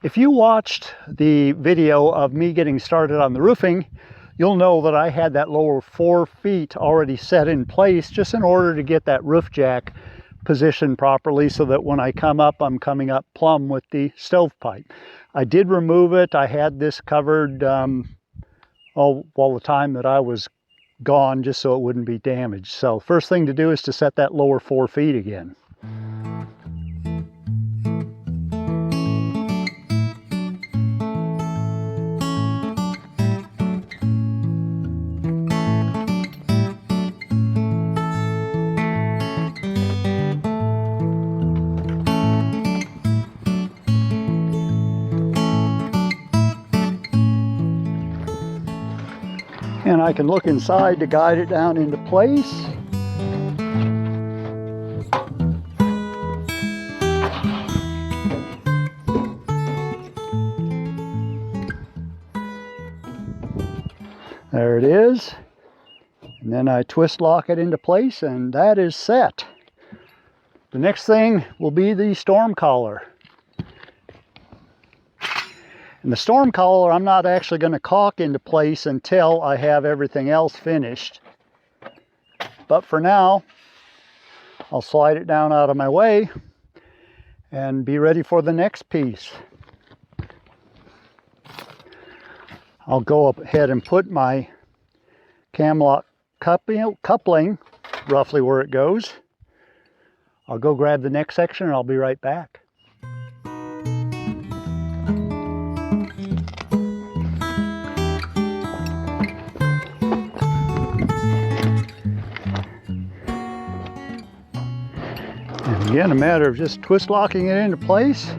If you watched the video of me getting started on the roofing, you'll know that I had that lower 4 feet already set in place just in order to get that roof jack positioned properly so that when I come up, I'm coming up plumb with the stovepipe. I did remove it. I had this covered all the time that I was gone just so it wouldn't be damaged. So first thing to do is to set that lower 4 feet again. And I can look inside to guide it down into place. There it is. And then I twist lock it into place and that is set. The next thing will be the storm collar. And the storm collar I'm not actually going to caulk into place until I have everything else finished. But for now, I'll slide it down out of my way and be ready for the next piece. I'll go up ahead and put my cam lock coupling roughly where it goes. I'll go grab the next section and I'll be right back. And again, a matter of just twist locking it into place.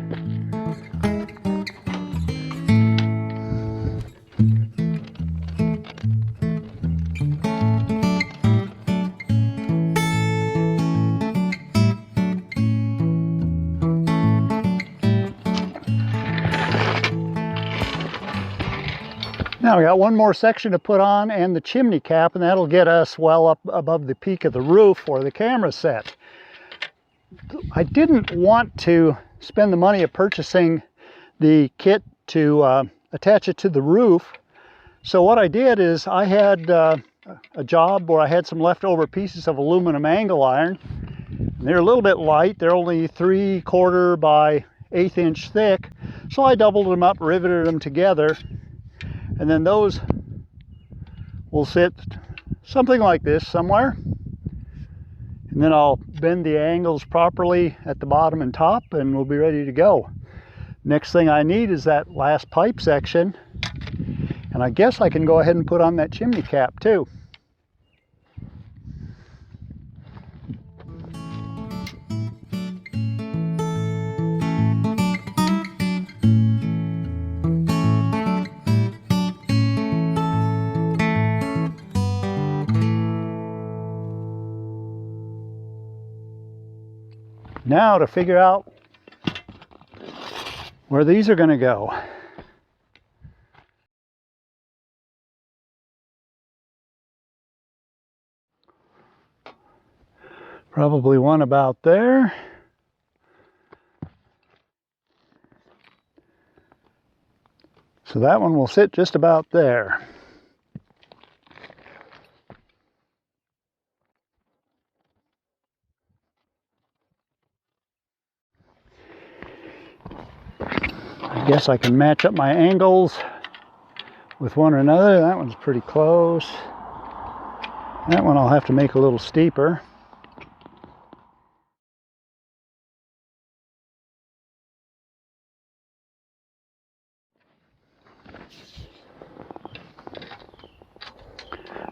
Now we got one more section to put on and the chimney cap, and that'll get us well up above the peak of the roof where the camera's set. I didn't want to spend the money of purchasing the kit to attach it to the roof. So what I did is I had a job where I had some leftover pieces of aluminum angle iron. And they're a little bit light. They're only 3/4 by 1/8 inch thick. So I doubled them up, riveted them together. And then those will sit something like this somewhere. And then I'll bend the angles properly at the bottom and top and we'll be ready to go. Next thing I need is that last pipe section. And I guess I can go ahead and put on that chimney cap too. Now to figure out where these are going to go. Probably one about there. So that one will sit just about there. I guess I can match up my angles with one another. That one's pretty close. That one I'll have to make a little steeper.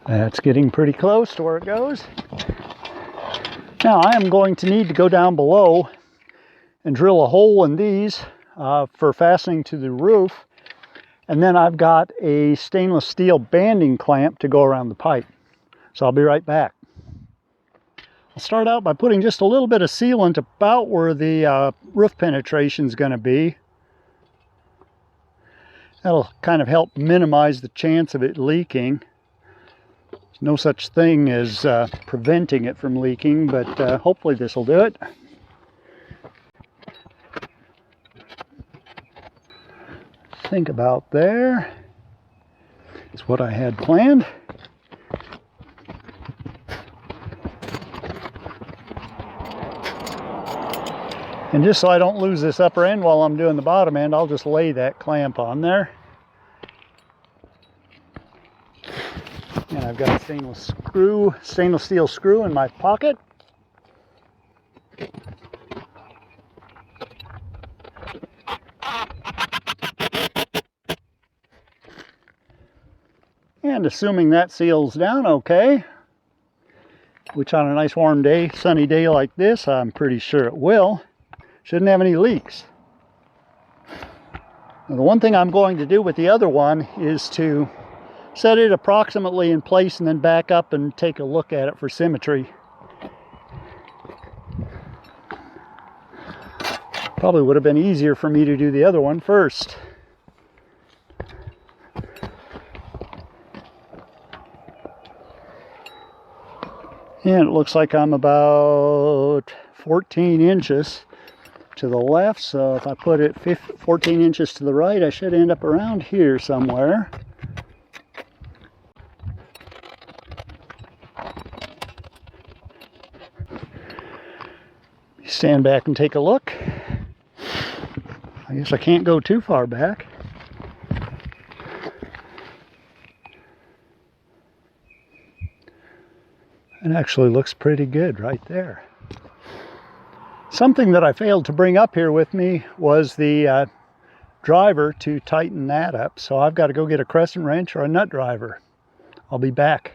That's getting pretty close to where it goes. Now I am going to need to go down below and drill a hole in these for fastening to the roof. And then I've got a stainless steel banding clamp to go around the pipe. So I'll be right back. I'll start out by putting just a little bit of sealant about where the roof penetration is going to be. That'll kind of help minimize the chance of it leaking. There's no such thing as preventing it from leaking, but hopefully this will do it. Think about there. It's what I had planned. And just so I don't lose this upper end while I'm doing the bottom end, I'll just lay that clamp on there. And I've got a stainless steel screw in my pocket. And assuming that seals down okay, which on a nice warm day, sunny day like this, I'm pretty sure it will. Shouldn't have any leaks. Now, the one thing I'm going to do with the other one is to set it approximately in place and then back up and take a look at it for symmetry. Probably would have been easier for me to do the other one first. And it looks like I'm about 14 inches to the left, so if I put it 14 inches to the right, I should end up around here somewhere. Stand back and take a look. I guess I can't go too far back. It actually looks pretty good right there. Something that I failed to bring up here with me was the driver to tighten that up. So I've got to go get a crescent wrench or a nut driver. I'll be back.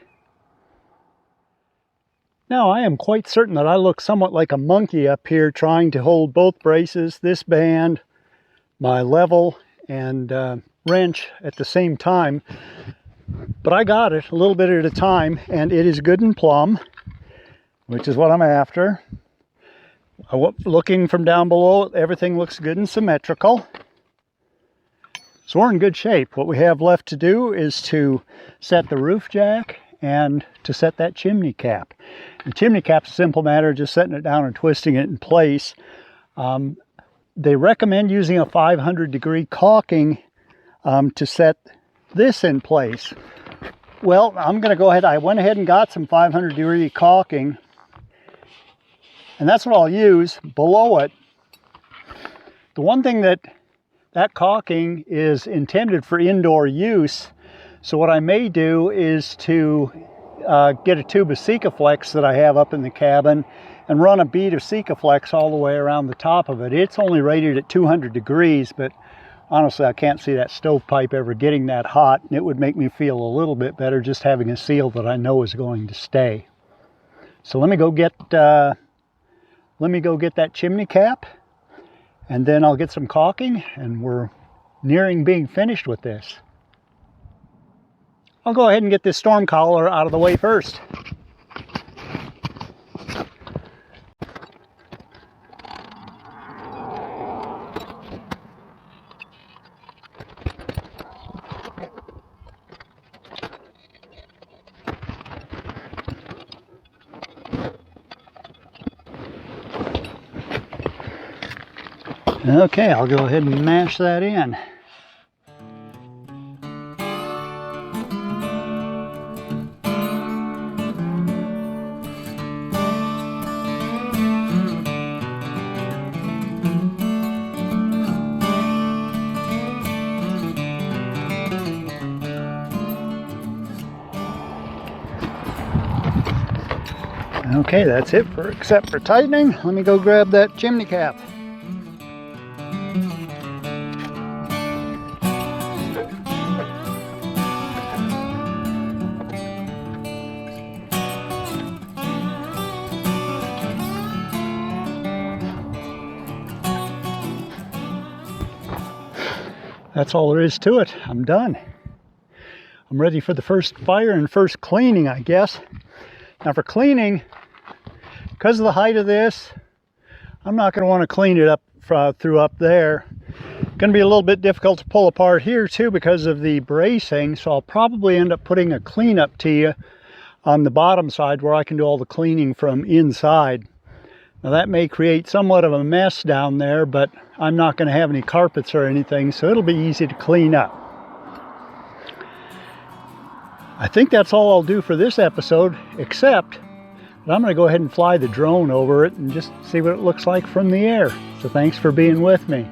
Now I am quite certain that I look somewhat like a monkey up here trying to hold both braces, this band, my level, and wrench at the same time. But I got it a little bit at a time, and it is good and plumb, which is what I'm after. Looking from down below, everything looks good and symmetrical. So we're in good shape. What we have left to do is to set the roof jack and to set that chimney cap. The chimney cap's a simple matter, just setting it down and twisting it in place. They recommend using a 500-degree caulking to set this in place. Well, I'm going to go ahead. I went ahead and got some 500-degree caulking, and that's what I'll use below it. The one thing that caulking is intended for indoor use, so what I may do is to get a tube of Sikaflex that I have up in the cabin and run a bead of Sikaflex all the way around the top of it. It's only rated at 200 degrees, but honestly, I can't see that stovepipe ever getting that hot, and it would make me feel a little bit better just having a seal that I know is going to stay. So let me go get that chimney cap, and then I'll get some caulking, and we're nearing being finished with this. I'll go ahead and get this storm collar out of the way first. Okay, I'll go ahead and mash that in. Okay, that's it except for tightening. Let me go grab that chimney cap. That's all there is to it. I'm done. I'm ready for the first fire and first cleaning, I guess. Now for cleaning, because of the height of this, I'm not going to want to clean it up through up there. Going to be a little bit difficult to pull apart here too because of the bracing, so I'll probably end up putting a cleanup tee on the bottom side where I can do all the cleaning from inside. Now that may create somewhat of a mess down there, but I'm not going to have any carpets or anything, so it'll be easy to clean up. I think that's all I'll do for this episode, except that I'm going to go ahead and fly the drone over it and just see what it looks like from the air. So thanks for being with me.